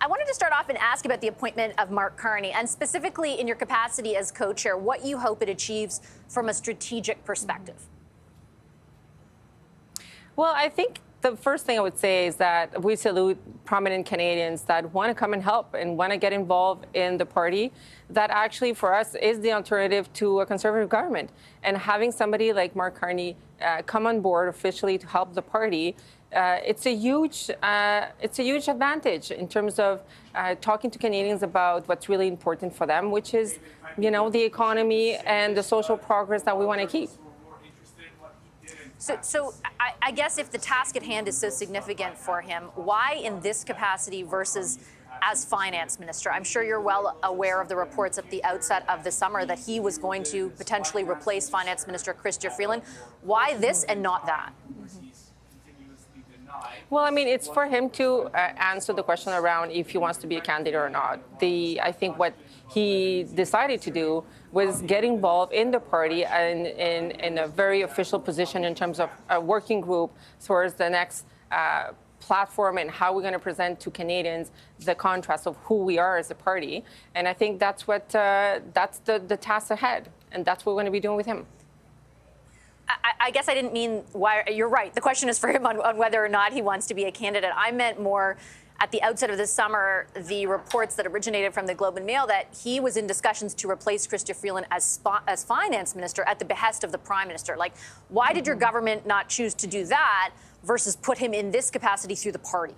wanted to start off and ask about the appointment of Mark Carney, and specifically in your capacity as co-chair, what you hope it achieves from a strategic perspective. Well, I think the first thing I would say is that we salute prominent Canadians that want to come and help and want to get involved in the party that actually for us is the alternative to a Conservative government. And having somebody like Mark Carney come on board officially to help the party, it's a huge advantage in terms of talking to Canadians about what's really important for them, which is, the economy and the social progress that we want to keep. So I guess if the task at hand is so significant for him, why in this capacity versus as finance minister? I'm sure you're well aware of the reports at the outset of the summer that he was going to potentially replace finance minister Chrystia Freeland. Why this and not that? Well, I mean, it's for him to answer the question around if he wants to be a candidate or not. I think what he decided to do was get involved in the party and in a very official position in terms of a working group towards the next platform and how we're going to present to Canadians the contrast of who we are as a party. And I think that's that's the task ahead, and that's what we're going to be doing with him. I guess I didn't mean why. You're right. The question is for him on whether or not he wants to be a candidate. I meant more at the outset of the summer, the reports that originated from the Globe and Mail that he was in discussions to replace Chrystia Freeland as finance minister at the behest of the prime minister. Like, why did your government not choose to do that versus put him in this capacity through the party?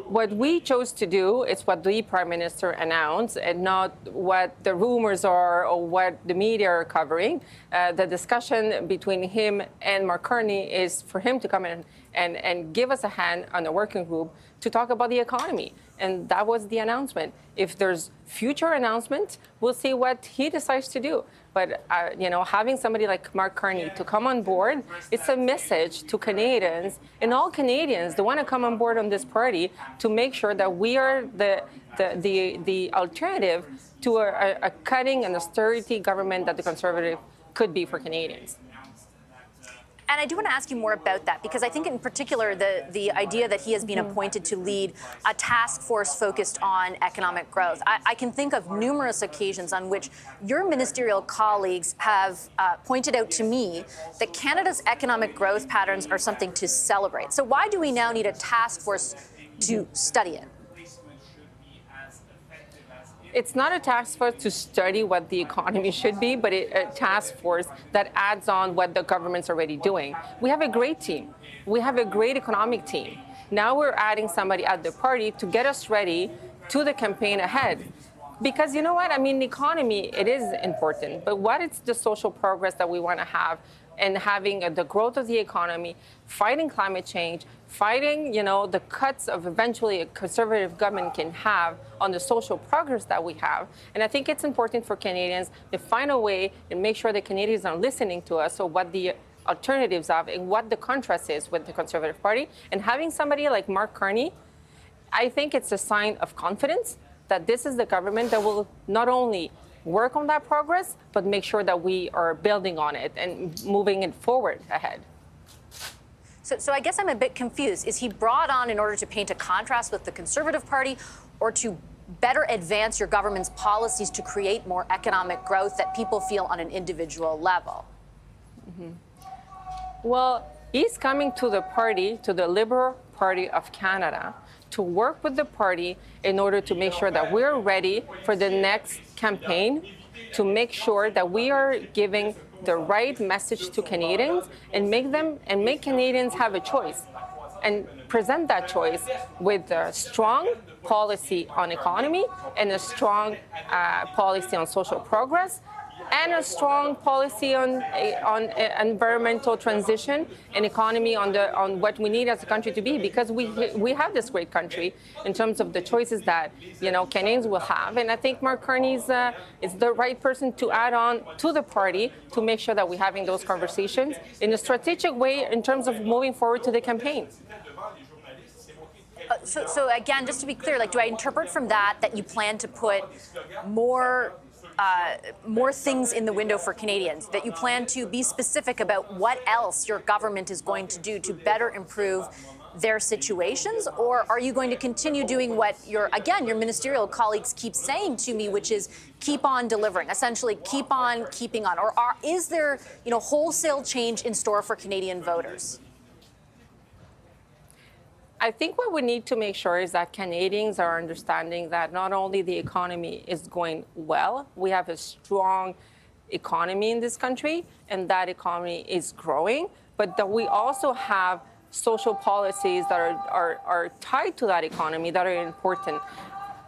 What we chose to do is what the prime minister announced and not what the rumors are or what the media are covering. The discussion between him and Mark Carney is for him to come in and give us a hand on a working group to talk about the economy. And that was the announcement. If there's future announcements, we'll see what he decides to do. But, having somebody like Mark Carney to come on board, it's a message to Canadians and all Canadians that want to come on board on this party to make sure that we are the alternative to a cutting and austerity government that the Conservative could be for Canadians. And I do want to ask you more about that, because I think in particular the idea that he has been appointed to lead a task force focused on economic growth. I can think of numerous occasions on which your ministerial colleagues have pointed out to me that Canada's economic growth patterns are something to celebrate. So why do we now need a task force to study it? It's not a task force to study what the economy should be, but a task force that adds on what the government's already doing. We have a great team. We have a great economic team. Now we're adding somebody at the party to get us ready to the campaign ahead. Because you know what? I mean, the economy, it is important, but what is the social progress that we want to have and having the growth of the economy, fighting climate change, fighting, the cuts of eventually a Conservative government can have on the social progress that we have. And I think it's important for Canadians to find a way and make sure that Canadians are listening to us, so what the alternatives are and what the contrast is with the Conservative Party. And having somebody like Mark Carney, I think it's a sign of confidence that this is the government that will not only work on that progress, but make sure that we are building on it and moving it forward ahead. So I guess I'm a bit confused. Is he brought on in order to paint a contrast with the Conservative Party, or to better advance your government's policies to create more economic growth that people feel on an individual level? Well, he's coming to the party, to the Liberal Party of Canada, to work with the party in order to make sure that we're ready for the next campaign, to make sure that we are giving the right message to Canadians and make Canadians have a choice and present that choice with a strong policy on economy and a strong policy on social progress and a strong policy on environmental transition and economy on what we need as a country to be, because we have this great country in terms of the choices that Canadians will have. And I think Mark Carney is the right person to add on to the party to make sure that we're having those conversations in a strategic way in terms of moving forward to the campaign. So again, just to be clear, do I interpret from that you plan to put more things in the window for Canadians, that you plan to be specific about what else your government is going to do to better improve their situations? Or are you going to continue doing what your ministerial colleagues keep saying to me, which is keep on delivering, essentially keep on keeping on? Or is there, wholesale change in store for Canadian voters? I think what we need to make sure is that Canadians are understanding that not only the economy is going well, we have a strong economy in this country, and that economy is growing, but that we also have social policies that are tied to that economy that are important.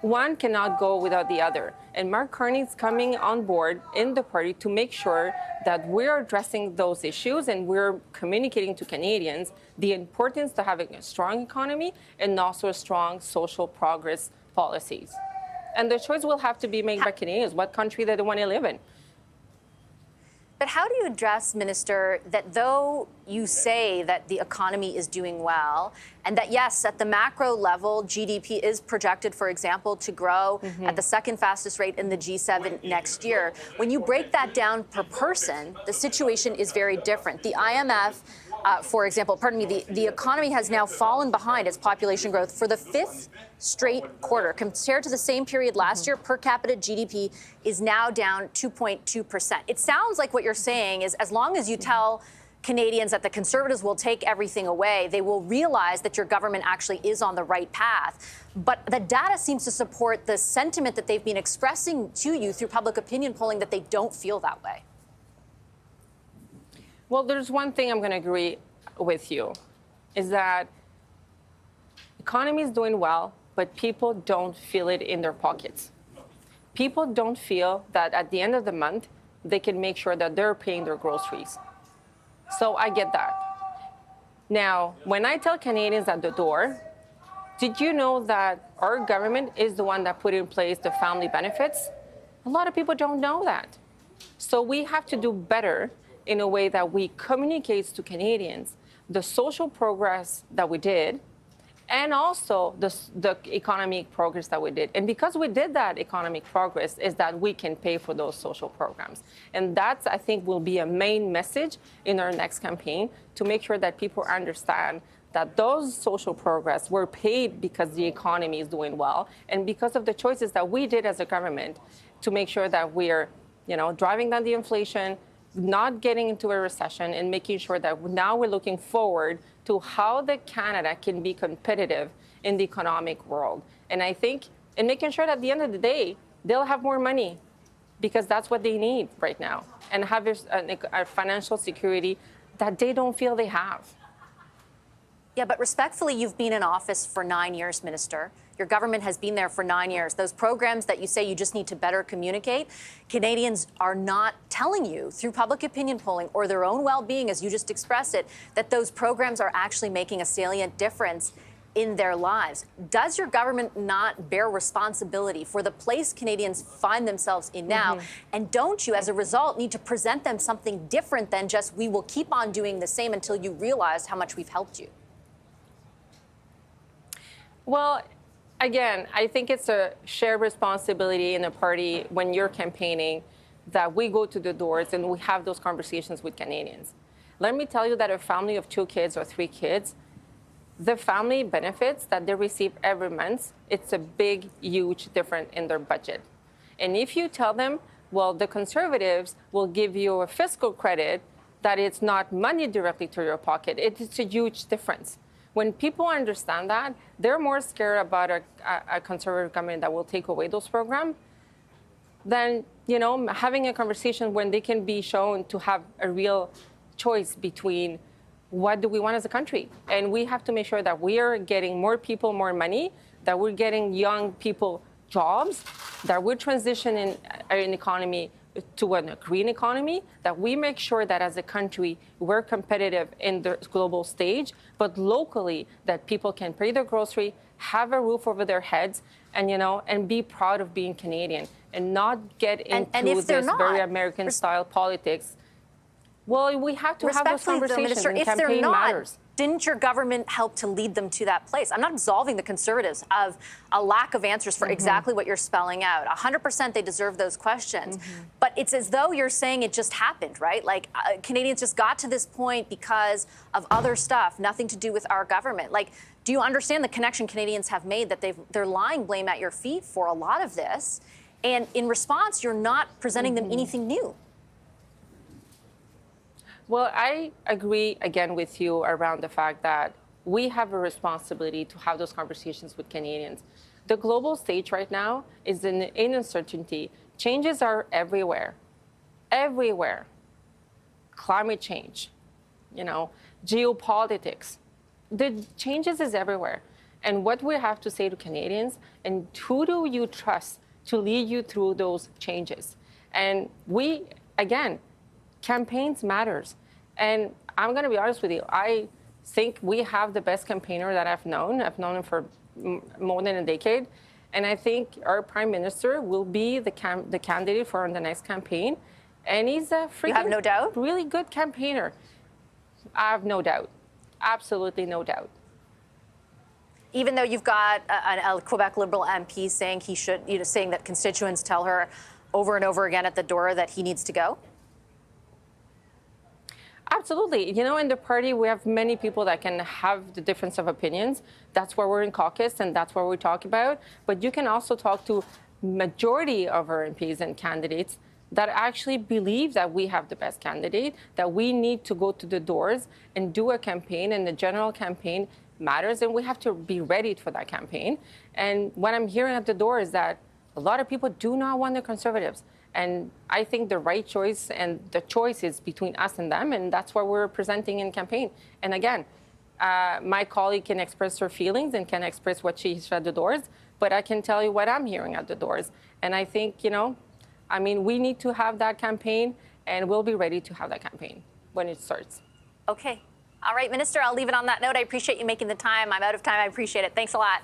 One cannot go without the other. And Mark Carney is coming on board in the party to make sure that we're addressing those issues and we're communicating to Canadians the importance of having a strong economy and also a strong social progress policies. And the choice will have to be made by Canadians, what country they want to live in. But how do you address, Minister, that though you say that the economy is doing well, and that, yes, at the macro level, GDP is projected, for example, to grow at the second fastest rate in the G7 next year, when you break that down per person, the situation is very different. The IMF, for example, the economy has now fallen behind its population growth for the fifth straight quarter. Compared to the same period last year, per capita GDP is now down 2.2%. It sounds like what you're saying is as long as you tell Canadians that the Conservatives will take everything away, they will realize that your government actually is on the right path. But the data seems to support the sentiment that they've been expressing to you through public opinion polling that they don't feel that way. Well, there's one thing I'm going to agree with you, is that economy is doing well, but people don't feel it in their pockets. People don't feel that at the end of the month, they can make sure that they're paying their groceries. So I get that. Now, when I tell Canadians at the door, did you know that our government is the one that put in place the family benefits? A lot of people don't know that. So we have to do better in a way that we communicate to Canadians the social progress that we did and also the economic progress that we did. And because we did that economic progress is that we can pay for those social programs. And that's, I think, will be a main message in our next campaign to make sure that people understand that those social progress were paid because the economy is doing well and because of the choices that we did as a government to make sure that we're, driving down the inflation, not getting into a recession, and making sure that now we're looking forward to how the Canada can be competitive in the economic world. And I think, and making sure that at the end of the day, they'll have more money because that's what they need right now, and have a financial security that they don't feel they have. Yeah, but respectfully, you've been in office for 9 years, Minister. Your government has been there for 9 years. Those programs that you say you just need to better communicate, Canadians are not telling you through public opinion polling or their own well-being, as you just expressed it, that those programs are actually making a salient difference in their lives. Does your government not bear responsibility for the place Canadians find themselves in now? And don't you, as a result, need to present them something different than just, we will keep on doing the same until you realize how much we've helped you? Well, again, I think it's a shared responsibility in the party when you're campaigning that we go to the doors and we have those conversations with Canadians. Let me tell you that a family of 2 kids or 3 kids, the family benefits that they receive every month, it's a big, huge difference in their budget. And if you tell them, well, the Conservatives will give you a fiscal credit, that it's not money directly to your pocket, it's a huge difference. When people understand that, they're more scared about a Conservative government that will take away those programs than, having a conversation when they can be shown to have a real choice between what do we want as a country. And we have to make sure that we are getting more people more money, that we're getting young people jobs, that we're transitioning an economy to a green economy, that we make sure that as a country we're competitive in the global stage, but locally that people can pay their grocery, have a roof over their heads, and be proud of being Canadian and not get into this very American-style politics. Well, we have to have those conversations, and campaign matters. didn't your government help to lead them to that place? I'm not absolving the Conservatives of a lack of answers for exactly what you're spelling out. 100% they deserve those questions. But it's as though you're saying it just happened, right? Like Canadians just got to this point because of other stuff, nothing to do with our government. Like, do you understand the connection Canadians have made that they're lying blame at your feet for a lot of this? And in response, you're not presenting them anything new. Well, I agree again with you around the fact that we have a responsibility to have those conversations with Canadians. The global stage right now is in uncertainty. Changes are everywhere, everywhere. Climate change, geopolitics. The changes is everywhere. And what we have to say to Canadians, and who do you trust to lead you through those changes? And we, again, campaigns matters. And I'm going to be honest with you. I think we have the best campaigner that I've known. I've known him for more than a decade. And I think our prime minister will be the candidate for the next campaign. And he's a You have no doubt? really good campaigner. I have no doubt. Absolutely no doubt. Even though you've got a Quebec Liberal MP saying he should, saying that constituents tell her over and over again at the door that he needs to go? Absolutely. In the party, we have many people that can have the difference of opinions. That's why we're in caucus, and that's what we talk about. But you can also talk to majority of our MPs and candidates that actually believe that we have the best candidate, that we need to go to the doors and do a campaign, and the general campaign matters, and we have to be ready for that campaign. And what I'm hearing at the door is that a lot of people do not want the Conservatives. And I think the right choice and the choice is between us and them, and that's what we're presenting in campaign. And again, my colleague can express her feelings and can express what she hears at the doors, but I can tell you what I'm hearing at the doors. And I think, we need to have that campaign, and we'll be ready to have that campaign when it starts. Okay. All right, Minister, I'll leave it on that note. I appreciate you making the time. I'm out of time. I appreciate it. Thanks a lot.